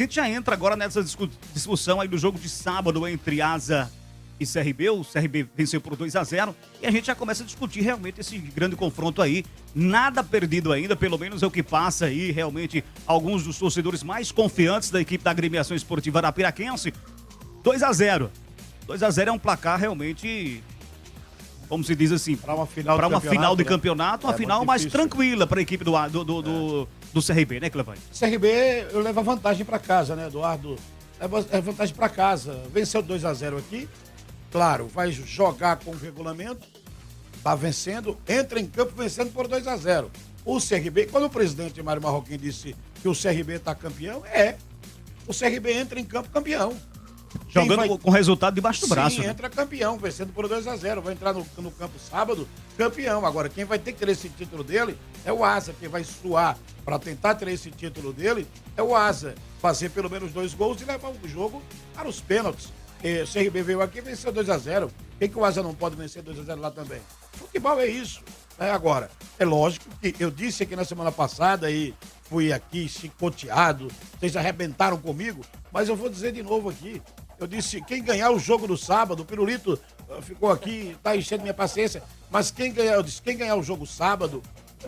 A gente já entra agora nessa discussão aí do jogo de sábado entre Asa e CRB. O CRB venceu por 2-0 e a gente já começa a discutir realmente esse grande confronto aí. Nada perdido ainda, pelo menos é o que passa aí realmente alguns dos torcedores mais confiantes da equipe da Agremiação Esportiva Arapiraquense. 2-0. 2-0 é um placar realmente, como se diz assim, para uma final de campeonato, uma final mais tranquila para a equipe do CRB, né, Clevane? CRB leva vantagem para casa, né, Eduardo? É vantagem para casa. Venceu 2-0 aqui. Claro, vai jogar com o regulamento, tá vencendo, entra em campo vencendo por 2-0. O CRB, quando o presidente Mário Marroquim disse que o CRB tá campeão, o CRB entra em campo campeão. Jogando com resultado debaixo do braço. Sim, né? entra campeão, vencendo por 2-0. Vai entrar no campo sábado, campeão. Agora, quem vai ter que ter esse título dele é o Asa. Quem vai suar para tentar ter esse título dele é o Asa. Fazer pelo menos 2 gols e levar o jogo para os pênaltis. O CRB veio aqui e venceu 2-0. Por que o Asa não pode vencer 2-0 lá também? Futebol é isso. Agora, é lógico que eu disse aqui na semana passada e fui aqui chicoteado, vocês arrebentaram comigo, mas eu vou dizer de novo aqui. Eu disse, quem ganhar o jogo do sábado, o Pirulito ficou aqui, tá enchendo minha paciência, mas quem ganhar o jogo sábado,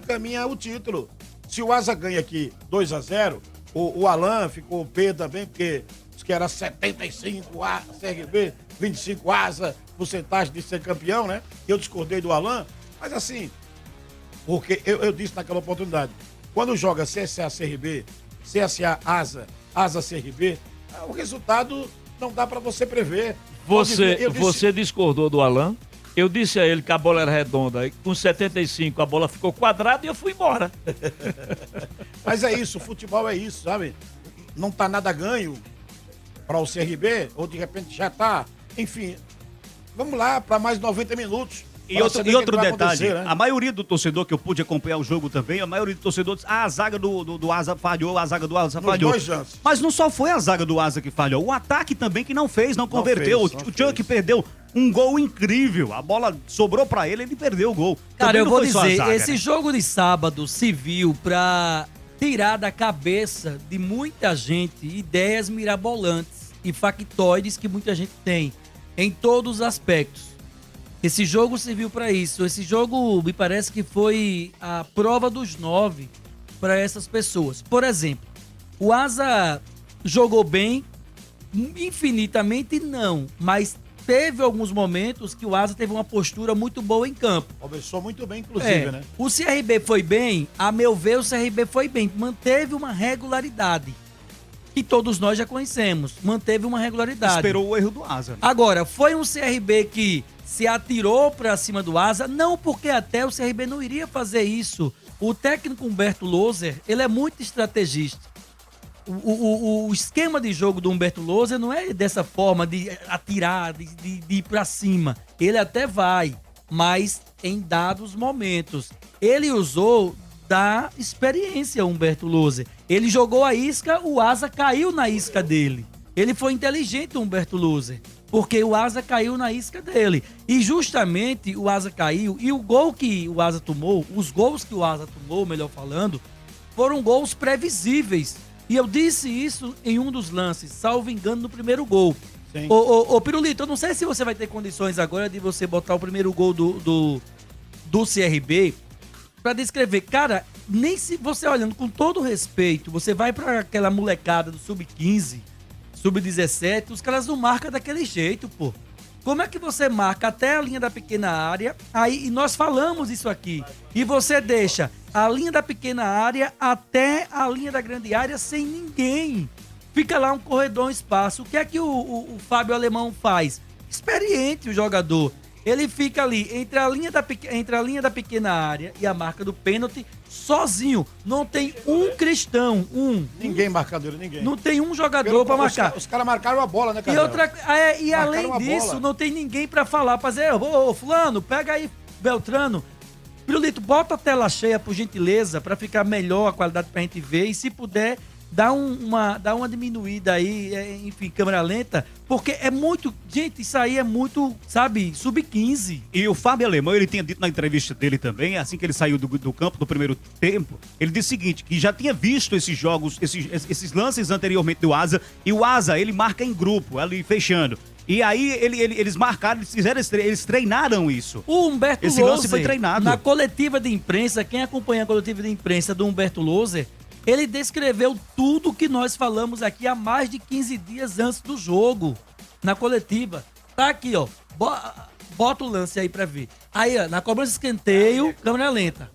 caminha o título. Se o Asa ganha aqui 2-0, o Alan ficou pé também, porque disse que era 75 CRB, 25 Asa, porcentagem de ser campeão, né? Eu discordei do Alan, mas assim, porque eu disse naquela oportunidade, quando joga CSA-CRB, CSA-Asa-CRB, o resultado não dá pra você prever. Você discordou do Alan? Eu disse a ele que a bola era redonda, e com 75 a bola ficou quadrada e eu fui embora. Mas é isso, futebol é isso, sabe? Não tá nada ganho para o CRB, ou de repente já tá. Enfim, vamos lá para mais 90 minutos. E outro detalhe, né? A maioria do torcedor que eu pude acompanhar o jogo também, a maioria do torcedor disse, a zaga do Asa falhou, a zaga do Asa falhou. Mas não só foi a zaga do Asa que falhou, o ataque também que não fez, não converteu. O Chuck perdeu um gol incrível, a bola sobrou pra ele perdeu o gol. Cara, também eu vou dizer, zaga, esse né? jogo de sábado serviu pra tirar da cabeça de muita gente ideias mirabolantes e factoides que muita gente tem, em todos os aspectos. Esse jogo serviu para isso. Esse jogo me parece que foi a prova dos 9 para essas pessoas. Por exemplo, o Asa jogou bem, infinitamente não, mas teve alguns momentos que o Asa teve uma postura muito boa em campo. Começou muito bem, inclusive, né? O CRB foi bem, a meu ver, o CRB foi bem, manteve uma regularidade. Que todos nós já conhecemos, manteve uma regularidade. Esperou o erro do Asa. Né? Agora, foi um CRB que se atirou pra cima do Asa, não porque até o CRB não iria fazer isso. O técnico Humberto Loser, ele é muito estrategista. O esquema de jogo do Humberto Loser não é dessa forma de atirar, de ir pra cima. Ele até vai, mas em dados momentos. Ele usou da experiência, Humberto Loser. Ele jogou a isca, o Asa caiu na isca dele. Ele foi inteligente, o Humberto Loser, porque o Asa caiu na isca dele. E justamente o Asa caiu, e o gol que o Asa tomou, os gols que o Asa tomou, melhor falando, foram gols previsíveis. E eu disse isso em um dos lances, salvo engano, no primeiro gol. Ô Pirulito, eu não sei se você vai ter condições agora de você botar o primeiro gol do CRB pra descrever. Cara, nem se você olhando com todo respeito, você vai pra aquela molecada do Sub-15, Sub-17, os caras não marcam daquele jeito, pô. Como é que você marca até a linha da pequena área, aí, e nós falamos isso aqui, e você deixa a linha da pequena área até a linha da grande área sem ninguém. Fica lá um corredor, um espaço. O que é que o Fábio Alemão faz? Experiente o jogador. Ele fica ali entre a linha da pequena área e a marca do pênalti sozinho. Não tem um cristão, Ninguém marcador, ninguém. Não tem um jogador pra marcar. Os caras marcaram a bola, né, cara? E além disso, não tem ninguém pra falar, pra dizer, ô fulano, pega aí, Beltrano. Pirulito, bota a tela cheia, por gentileza, pra ficar melhor a qualidade pra gente ver. E se puder, dá uma diminuída aí, enfim, câmera lenta, porque é muito... Gente, isso aí é muito, sabe, sub-15. E o Fábio Alemão, ele tinha dito na entrevista dele também, assim que ele saiu do campo do primeiro tempo, ele disse o seguinte, que já tinha visto esses jogos, esses lances anteriormente do Asa, e o Asa, ele marca em grupo, ali fechando. E aí eles marcaram, eles treinaram isso. O Humberto Esse Loser, lance foi treinado. na coletiva de imprensa, quem acompanha a coletiva de imprensa do Humberto Loser, ele descreveu tudo que nós falamos aqui há mais de 15 dias antes do jogo, na coletiva. Tá aqui, ó. Bota o lance aí pra ver. Aí, ó, na cobrança de escanteio, câmera lenta.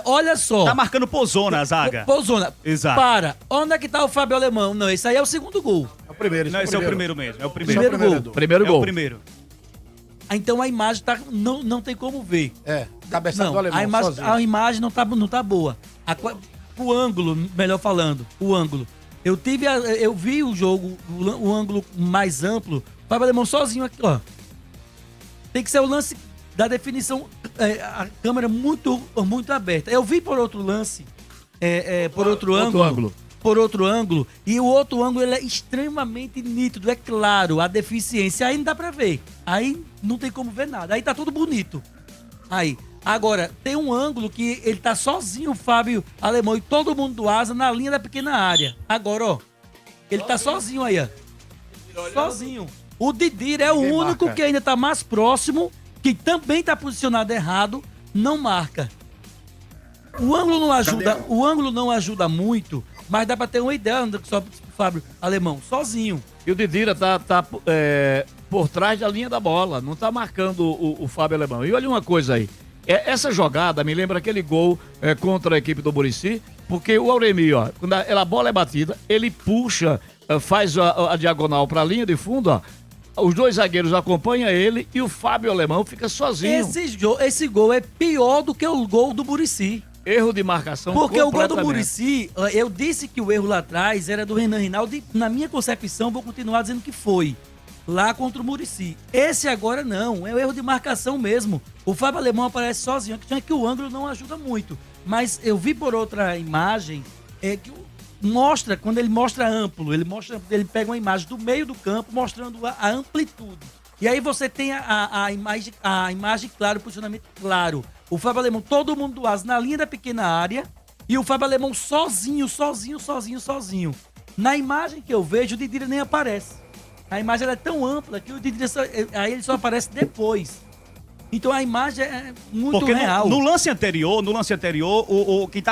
Olha só. Tá marcando Pozona a zaga. Pozona. Exato. Para. Onde é que tá o Fábio Alemão? Não, esse aí é o segundo gol. É o primeiro. Não, esse é o primeiro mesmo. É o Primeiro primeiro. gol. Primeiro É gol. o primeiro. Então a imagem tá, não tem como ver. Cabeçada do Não, Alemão sozinho. a imagem não tá boa. O ângulo, melhor falando, o ângulo. Eu vi o jogo, o ângulo mais amplo, o Fábio Alemão sozinho aqui, ó. Tem que ser o lance da definição, a câmera muito aberta. Eu vi por outro lance, por outro ângulo. Por outro ângulo, e o outro ângulo ele é extremamente nítido, é claro, a deficiência, aí não dá pra ver, aí não tem como ver nada, aí tá tudo bonito. Aí, agora, tem um ângulo que ele tá sozinho, o Fábio Alemão, e todo mundo do Asa na linha da pequena área. Agora, ó, ele tá sozinho aí, ó. Sozinho. O Didir é o Ninguém único marca. que ainda tá mais próximo, que também tá posicionado errado, não marca. O ângulo não ajuda muito, mas dá pra ter uma ideia do que só o Fábio Alemão, sozinho. E o Didira tá por trás da linha da bola, não tá marcando o Fábio Alemão. E olha uma coisa aí, essa jogada me lembra aquele gol contra a equipe do Muricy, porque o Auremi, ó, quando a bola é batida, ele puxa, faz a diagonal pra linha de fundo, ó, os dois zagueiros acompanham ele e o Fábio Alemão fica sozinho. Esse gol é pior do que o gol do Muricy. Erro de marcação. Porque o gol do completamente. Muricy, eu disse que o erro lá atrás era do Renan Rinaldo e na minha concepção vou continuar dizendo que foi. Lá contra o Muricy. Esse agora não, é o erro de marcação mesmo. O Fábio Alemão aparece sozinho, que o ângulo não ajuda muito. Mas eu vi por outra imagem, que mostra, quando ele mostra amplo, ele pega uma imagem do meio do campo mostrando a amplitude. E aí você tem a imagem clara, o posicionamento claro. O Fábio Alemão, todo mundo do Asa na linha da pequena área e o Fábio Alemão sozinho. Na imagem que eu vejo, o Didira nem aparece. A imagem ela é tão ampla que o Didira aí ele só aparece depois. Então a imagem é muito Porque real. no lance anterior,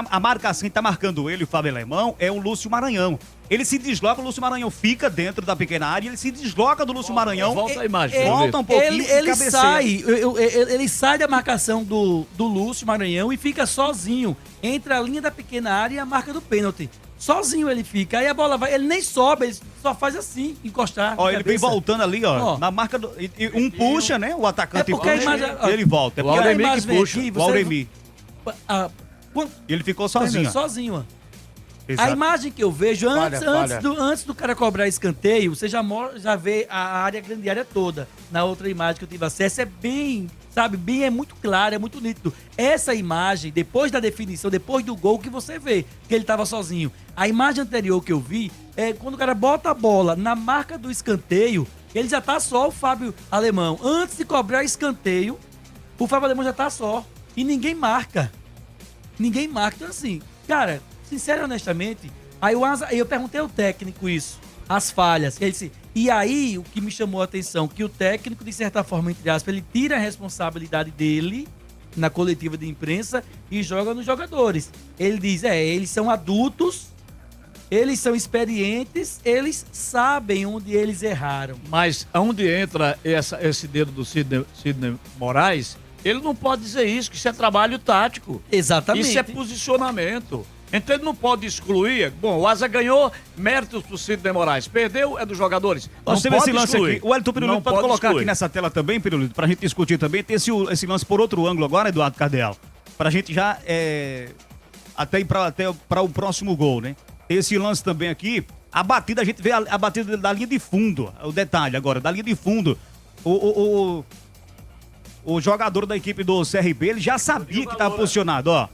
a marcação que tá marcando ele, o Fábio Alemão, é o Lúcio Maranhão. Ele se desloca, o Lúcio Maranhão fica dentro da pequena área, ele se desloca do Lúcio Maranhão. Volta a imagem. Volta um pouquinho e Ele cabeceia. ele sai da marcação do Lúcio Maranhão e fica sozinho entre a linha da pequena área e a marca do pênalti. Sozinho ele fica. Aí a bola vai, ele nem sobe, ele só faz assim, encostar. Ó, na ele vem cabeça. voltando ali, ó, Ó. na marca do... Um puxa, né? O atacante É porque a puxa imagem- e ele volta. É O porque Auremi a que imagem puxa. vem aqui, o Auremi. Quando- E ele ficou sozinho. ó. Sozinho, ó. Exato. A imagem que eu vejo Falha. antes do cara cobrar escanteio, você já vê a área, a grande área toda. Na outra imagem que eu tive acesso, é bem, sabe, é muito claro, é muito nítido. Essa imagem, depois da definição, depois do gol, que você vê que ele estava sozinho. A imagem anterior que eu vi é quando o cara bota a bola na marca do escanteio, ele já tá só, o Fábio Alemão. Antes de cobrar escanteio, o Fábio Alemão já tá só. E ninguém marca. Ninguém marca. Então, assim, cara, sincero e honestamente, aí eu perguntei ao técnico isso, as falhas. Ele disse, e aí o que me chamou a atenção, que o técnico, de certa forma, entre aspas, ele tira a responsabilidade dele na coletiva de imprensa e joga nos jogadores. Ele diz, eles são adultos, eles são experientes, eles sabem onde eles erraram. Mas aonde entra esse dedo do Sidney Moraes, ele não pode dizer isso, que isso é trabalho tático. Exatamente. Isso é posicionamento. Então ele não pode excluir. Bom, o Asa ganhou, méritos pro Sidney Moraes. Perdeu, é dos jogadores. Nós Não temos pode esse lance excluir. aqui. O Elton Pirulito Não pode colocar excluir. aqui nessa tela também, Pirulito, pra gente discutir também. Tem esse lance por outro ângulo agora, Eduardo Cardeal. Pra gente já até ir pra o próximo gol, né? Esse lance também aqui. A batida, a gente vê a batida da linha de fundo. O detalhe agora, da linha de fundo. O jogador da equipe do CRB, ele já sabia que estava posicionado, ó.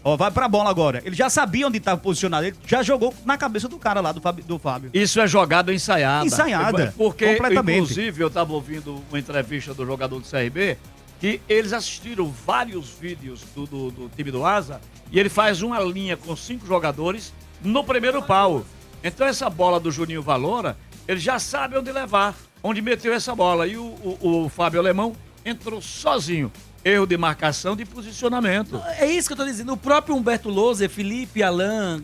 Ó, vai pra bola agora. Ele já sabia onde estava posicionado. Ele já jogou na cabeça do cara lá, do Fábio. Isso é jogada ensaiada. Ensaiada, Porque, completamente. inclusive, eu estava ouvindo uma entrevista do jogador do CRB, que eles assistiram vários vídeos do time do Asa, e ele faz uma linha com 5 jogadores no primeiro pau. Então essa bola do Juninho Valora, ele já sabe onde levar, onde meteu essa bola. E o Fábio Alemão entrou sozinho. Erro de marcação, de posicionamento. É isso que eu tô dizendo. O próprio Humberto Louser, Felipe, Alain,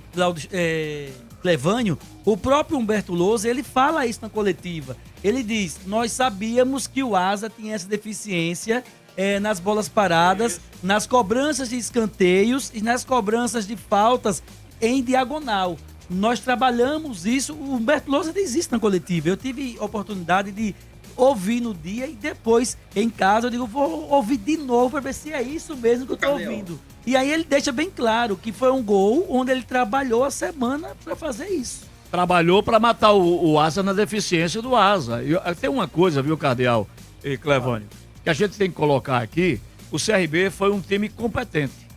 Clevânio, o próprio Humberto Louser, ele fala isso na coletiva. Ele diz, nós sabíamos que o Asa tinha essa deficiência nas bolas paradas, nas cobranças de escanteios e nas cobranças de faltas em diagonal. Nós trabalhamos isso, o Humberto Louser diz isso na coletiva. Eu tive oportunidade de ouvir no dia e depois em casa eu digo, vou ouvir de novo para ver se é isso mesmo que eu tô ouvindo. E aí ele deixa bem claro que foi um gol onde ele trabalhou a semana para fazer isso. Trabalhou para matar o Asa na deficiência do Asa. Tem uma coisa, viu, Cardeal e Clevânio, que a gente tem que colocar aqui, o CRB foi um time competente.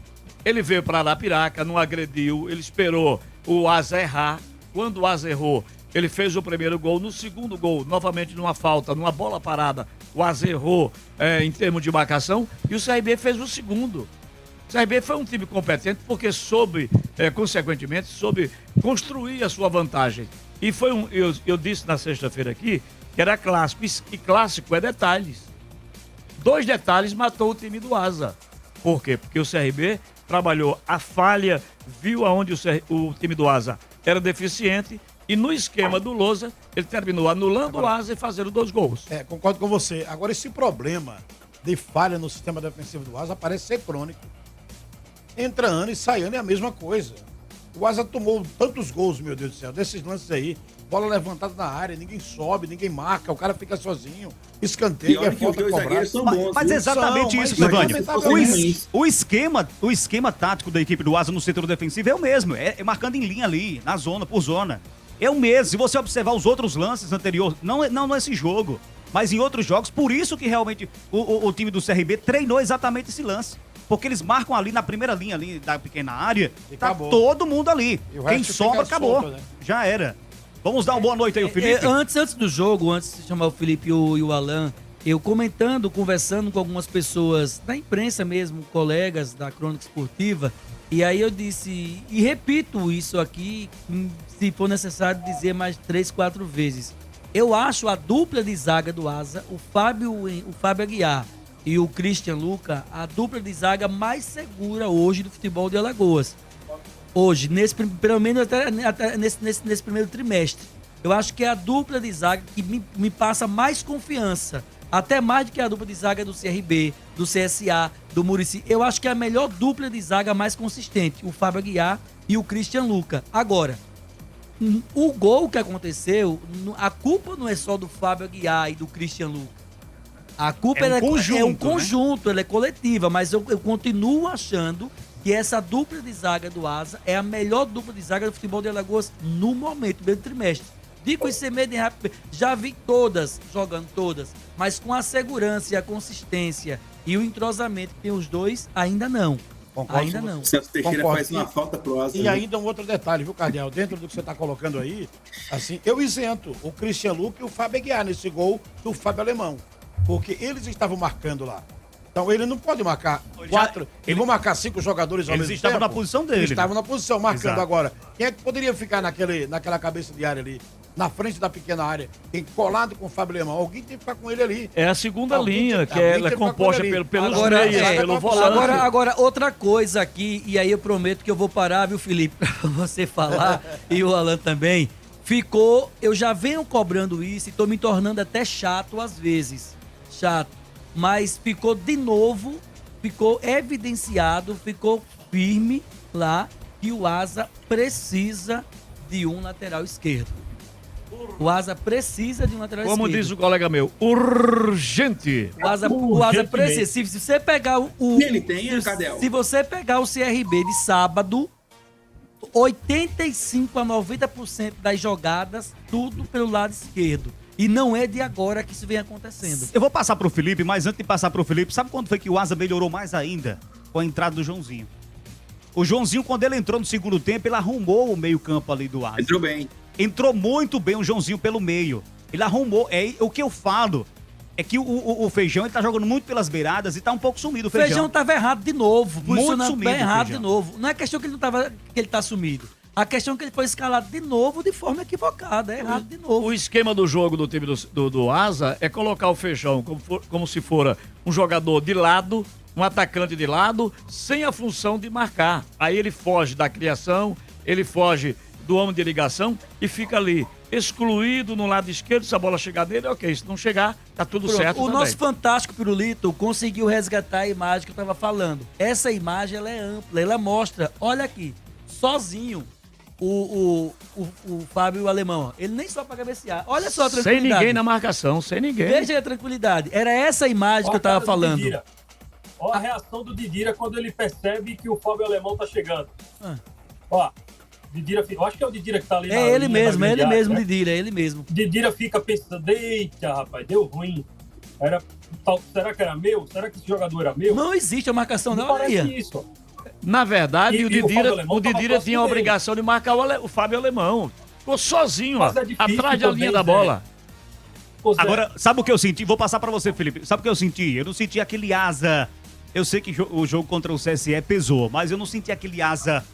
Ele veio para Arapiraca, não agrediu, ele esperou o Asa errar. Quando o Asa errou, ele fez o primeiro gol. No segundo gol, novamente numa falta, numa bola parada, o Asa errou em termos de marcação e o CRB fez o segundo. O CRB foi um time competente porque soube, consequentemente, soube construir a sua vantagem. E foi eu disse na sexta-feira aqui que era clássico. E clássico é detalhes. 2 detalhes matou o time do Asa. Por quê? Porque o CRB trabalhou a falha, viu aonde o time do Asa era deficiente e no esquema do Lousa, ele terminou anulando o Asa e fazendo 2 gols. Concordo com você. Agora, esse problema de falha no sistema defensivo do Asa parece ser crônico. Entra ano e sai ano é a mesma coisa. O Asa tomou tantos gols, meu Deus do céu, desses lances aí, bola levantada na área, ninguém sobe, ninguém marca, o cara fica sozinho, escanteio, falta cobrada. Mas exatamente isso, Clevânio. O esquema tático da equipe do Asa no setor defensivo é o mesmo, é marcando em linha ali, na zona, por zona. É o mesmo, se você observar os outros lances anteriores, não esse jogo, mas em outros jogos, por isso que realmente o time do CRB treinou exatamente esse lance. Porque eles marcam ali na primeira linha ali da pequena área, tá todo mundo ali. Quem sobra, acabou. Solto, né? Já era. Vamos dar uma boa noite aí, o Felipe. Antes do jogo, antes de chamar o Felipe e o Alain, eu conversando com algumas pessoas da imprensa mesmo, colegas da Crônica Esportiva, e aí eu disse, e repito isso aqui, se for necessário dizer mais 3, 4 vezes. Eu acho a dupla de zaga do Asa, o Fábio Aguiar e o Christian Luca, a dupla de zaga mais segura hoje do futebol de Alagoas. Hoje, pelo menos até nesse primeiro trimestre. Eu acho que é a dupla de zaga que me passa mais confiança. Até mais do que a dupla de zaga do CRB, do CSA, do Muricy. Eu acho que é a melhor dupla de zaga mais consistente. O Fábio Aguiar e o Christian Luca. Agora, o gol que aconteceu, a culpa não é só do Fábio Aguiar e do Christian Luca. A culpa é um conjunto, né? Ela é coletiva, mas eu continuo achando que essa dupla de zaga do Asa é a melhor dupla de zaga do futebol de Alagoas no momento, primeiro trimestre. Digo isso sem medo, já vi todas, jogando todas, mas com a segurança e a consistência e o entrosamento que tem os dois, ainda não. Concordo, ainda não. O Celso Teixeira faz uma falta pro Asa. E ainda um outro detalhe, viu, Cardeal? Dentro do que você está colocando aí, assim, eu isento o Christian Luca e o Fábio Aguiar nesse gol do Fábio Alemão. Porque eles estavam marcando lá. Então ele não pode marcar 4. Eles vão marcar 5 jogadores ao mesmo tempo. Eles estavam na posição dele. Eles estavam na posição, marcando. Exato. Agora. Quem é que poderia ficar naquela cabeça de área ali? Na frente da pequena área, tem colado com o Fábio Alemão. Alguém tem que ficar com ele ali. É a segunda linha, que ela é composta pelos meias, pelo volante. Agora, outra coisa aqui, e aí eu prometo que eu vou parar, viu, Felipe, pra você falar, e o Alan também. Eu já venho cobrando isso e tô me tornando até chato às vezes. Mas ficou de novo, ficou evidenciado, ficou firme lá que o Asa precisa de um lateral esquerdo. O Asa precisa de um lateral esquerdo. Como diz o colega meu, urgente. O Asa precisa. Se você pegar Ele tem, Cadel. Se você pegar o CRB de sábado, 85 a 90% das jogadas, tudo pelo lado esquerdo. E não é de agora que isso vem acontecendo. Eu vou passar pro Felipe, mas antes de passar pro Felipe, sabe quando foi que o Asa melhorou mais ainda? Com a entrada do Joãozinho. O Joãozinho, quando ele entrou no segundo tempo, ele arrumou o meio-campo ali do Asa. Entrou bem. Entrou muito bem o Joãozinho pelo meio. Ele arrumou. É o que eu falo. É que o Feijão, ele tá jogando muito pelas beiradas e tá um pouco sumido o O Feijão Feijão. tava errado de novo. Muito Posicionando sumido, bem errado Feijão. de novo. Não é questão que ele tá sumido. A questão é que ele foi escalado de novo de forma equivocada. É errado de novo. O esquema do jogo do time do Asa é colocar o Feijão como se fora um jogador de lado, um atacante de lado, sem a função de marcar. Aí ele foge da criação, ele foge do homem de ligação e fica ali, excluído no lado esquerdo. Se a bola chegar dele, ok. Se não chegar, tá tudo Pronto, certo o também. nosso fantástico Pirulito conseguiu resgatar a imagem que eu tava falando. Essa imagem, ela é ampla, ela mostra, olha aqui, sozinho, o Fábio Alemão, ó, ele nem só pra cabecear. Olha só a Sem tranquilidade. ninguém na marcação, sem ninguém. Veja aí a tranquilidade. Era essa imagem que eu tava falando. Olha a reação do Didira quando ele percebe que o Fábio Alemão tá chegando. Ah. Ó, Didira, eu acho que é o Didira que tá ali na É ele linha mesmo, da é ele grande mesmo, área, né? Didira, é ele mesmo. Didira fica pensando, eita, rapaz, deu ruim. Será que era meu? Será que esse jogador era meu? Não existe a marcação, Não não, olha parece aí. isso, ó. Na verdade, E o o Fábio Didira, Alemão o tava Didira próximo tinha a dele. obrigação de marcar o Fábio Alemão. Ficou sozinho, ó, Mas é difícil atrás da também, linha da Zé. bola. Pô, Zé, Agora, sabe o que eu senti? Vou passar pra você, Felipe. Sabe o que eu senti? Eu não senti aquele Asa... Eu sei que o jogo contra o CSE pesou, mas eu não senti aquele Asa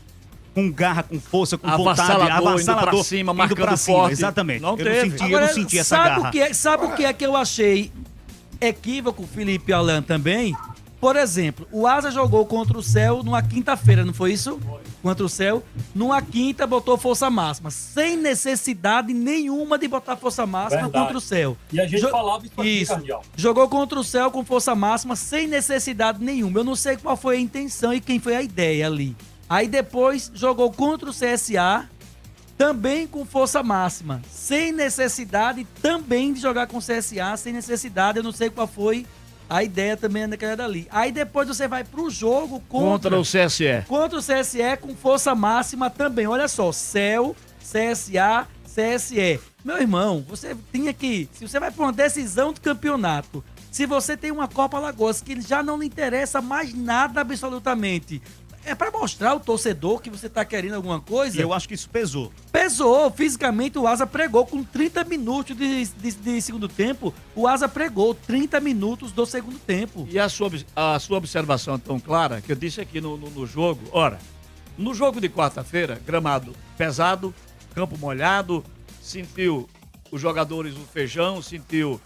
com garra, com força, com vontade, Avassalador, indo pra cima, indo marcando pra cima, forte. exatamente. Não eu teve. não senti, Agora, eu não senti essa sabe garra. sabe o que é que eu achei equívoco, Felipe Alan, também? Por exemplo, o Asa jogou contra o Céu numa quinta-feira, não foi isso? Contra o Céu. Numa quinta, botou força máxima. Sem necessidade nenhuma de botar força máxima Verdade. contra o Céu. E a gente Jo- falava isso aqui, Isso. Cardial. Jogou contra o Céu com força máxima, sem necessidade nenhuma. Eu não sei qual foi a intenção e quem foi a ideia ali. Aí depois jogou contra o CSA, também com força máxima. Sem necessidade também de jogar com o CSA, sem necessidade. Eu não sei qual foi a ideia também daquela dali. Aí depois você vai pro jogo Contra o CSE. contra o CSE com força máxima também. Olha só, CEL, CSA, CSE. Meu irmão, você tinha que... Se você vai para uma decisão de campeonato, se você tem uma Copa Alagoas que já não lhe interessa mais nada absolutamente, é para mostrar ao torcedor que você tá querendo alguma coisa? E eu acho que isso pesou. Pesou, fisicamente o Asa pregou com 30 minutos de segundo tempo. O Asa pregou 30 minutos do segundo tempo. E a sua observação é tão clara que eu disse aqui no jogo. Ora, no jogo de quarta-feira, gramado pesado, campo molhado, sentiu os jogadores o Feijão, sentiu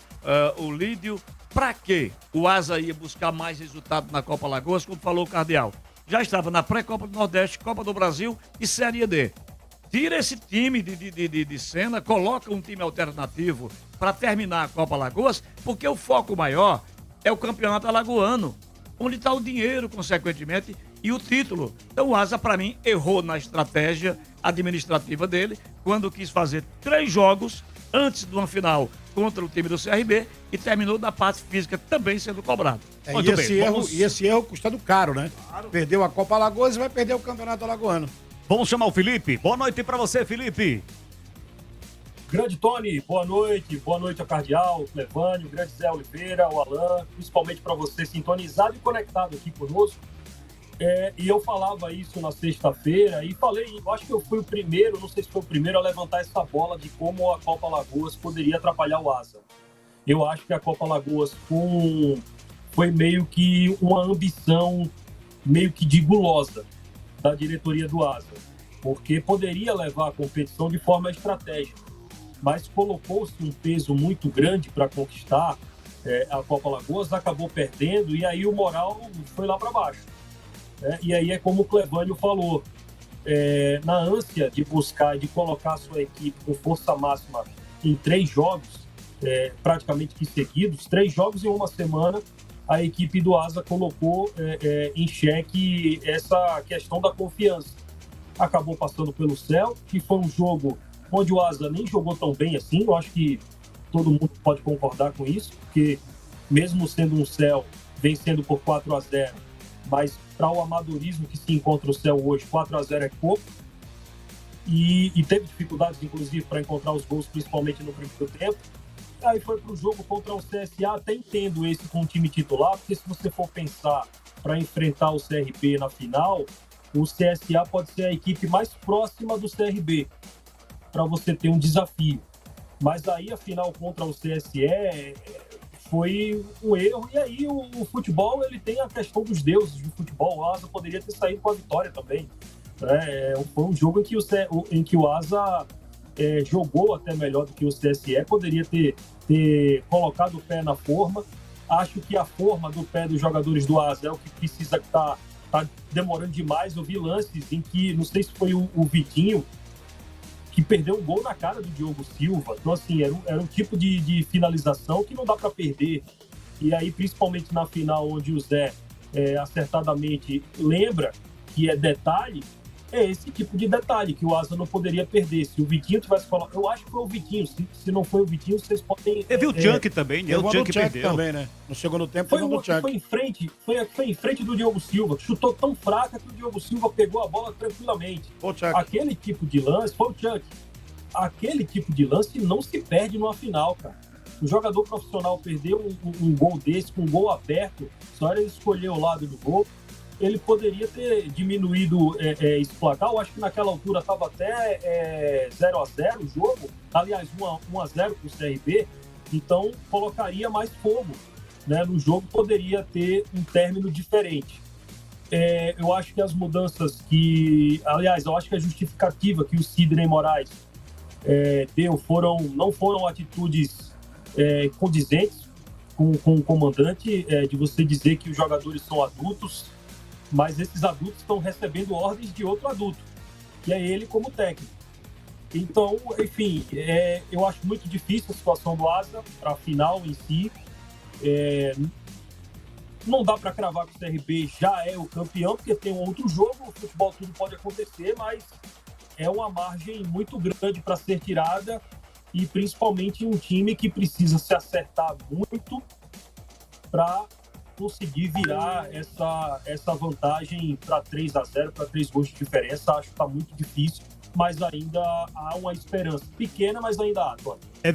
o Lídio. Pra quê? O Asa ia buscar mais resultado na Copa Alagoas, como falou o Cardeal. Já estava na pré-Copa do Nordeste, Copa do Brasil e Série D. Tira esse time de cena, coloca um time alternativo para terminar a Copa Alagoas, porque o foco maior é o campeonato alagoano, onde está o dinheiro, consequentemente, e o título. Então o Asa, para mim, errou na estratégia administrativa dele, quando quis fazer 3 jogos antes de uma final contra o time do CRB e terminou da parte física também sendo cobrado. Muito bem, E esse erro custando caro, né? Perdeu a Copa Alagoas e vai perder o Campeonato Alagoano. Vamos chamar o Felipe. Boa noite pra você, Felipe. Grande Tony, boa noite ao Cardial, o Clevânio, o grande Zé Oliveira, o Alan, principalmente para você sintonizado e conectado aqui conosco. E eu falava isso na sexta-feira e falei, eu acho que eu fui o primeiro, não sei se foi o primeiro a levantar essa bola de como a Copa Alagoas poderia atrapalhar o Asa. Eu acho que a Copa Alagoas foi meio que uma ambição meio que de gulosa da diretoria do Asa, porque poderia levar a competição de forma estratégica, mas colocou-se um peso muito grande para conquistar a Copa Alagoas, acabou perdendo e aí o moral foi lá para baixo. E aí é como o Clevânio falou, na ânsia de buscar e de colocar a sua equipe com força máxima em 3 jogos, praticamente que seguidos, 3 jogos em uma semana, a equipe do Asa colocou em xeque essa questão da confiança. Acabou passando pelo Céu, que foi um jogo onde o Asa nem jogou tão bem assim, eu acho que todo mundo pode concordar com isso, porque mesmo sendo um Céu vencendo por 4-0, mas para o amadorismo que se encontra o Céu hoje, 4-0 é pouco. E teve dificuldades, inclusive, para encontrar os gols, principalmente no primeiro tempo. Aí foi para o jogo contra o CSA, até entendo esse com o time titular, porque se você for pensar para enfrentar o CRB na final, o CSA pode ser a equipe mais próxima do CRB, para você ter um desafio. Mas aí a final contra o CSE foi um erro, e aí o futebol ele tem a questão dos deuses do futebol. O Asa poderia ter saído com a vitória também. Foi um jogo em que o Asa jogou até melhor do que o CSE, poderia ter colocado o pé na forma. Acho que a forma do pé dos jogadores do Asa é o que precisa estar demorando demais. Eu vi lances em que, não sei se foi o Vitinho, que perdeu um gol na cara do Diogo Silva. Então, assim, era um tipo de finalização que não dá para perder. E aí, principalmente na final, onde o Zé acertadamente lembra que é detalhe, é esse tipo de detalhe que o Asa não poderia perder. Se o Vitinho tivesse falado... Eu acho que foi o Vitinho. Se não foi o Vitinho, vocês podem... Teve o Chunk também, né? O Chunk perdeu. Também, né? No segundo tempo, foi em frente do Diogo Silva. Chutou tão fraca que o Diogo Silva pegou a bola tranquilamente. Aquele tipo de lance... Foi o Chunk. Aquele tipo de lance não se perde numa final, cara. O jogador profissional perdeu um gol desse, com um gol aberto, só ele escolher o lado do gol. Ele poderia ter diminuído esse placar. Eu acho que naquela altura estava até 0-0 o jogo. Aliás, 1-0 para o CRB. Então, colocaria mais fogo, né, no jogo. Poderia ter um término diferente. Eu acho que as mudanças que... Aliás, eu acho que a justificativa que o Sidney Moraes deu não foram atitudes condizentes com o comandante, de você dizer que os jogadores são adultos, mas esses adultos estão recebendo ordens de outro adulto, que é ele como técnico. Então, enfim, eu acho muito difícil a situação do Asa para a final em si. Não dá para cravar que o CRB já é o campeão, porque tem um outro jogo, o futebol tudo pode acontecer, mas é uma margem muito grande para ser tirada, e principalmente um time que precisa se acertar muito para conseguir virar essa vantagem para 3-0, para 3 gols de diferença. Acho que está muito difícil, mas ainda há uma esperança. Pequena, mas ainda há, Tony.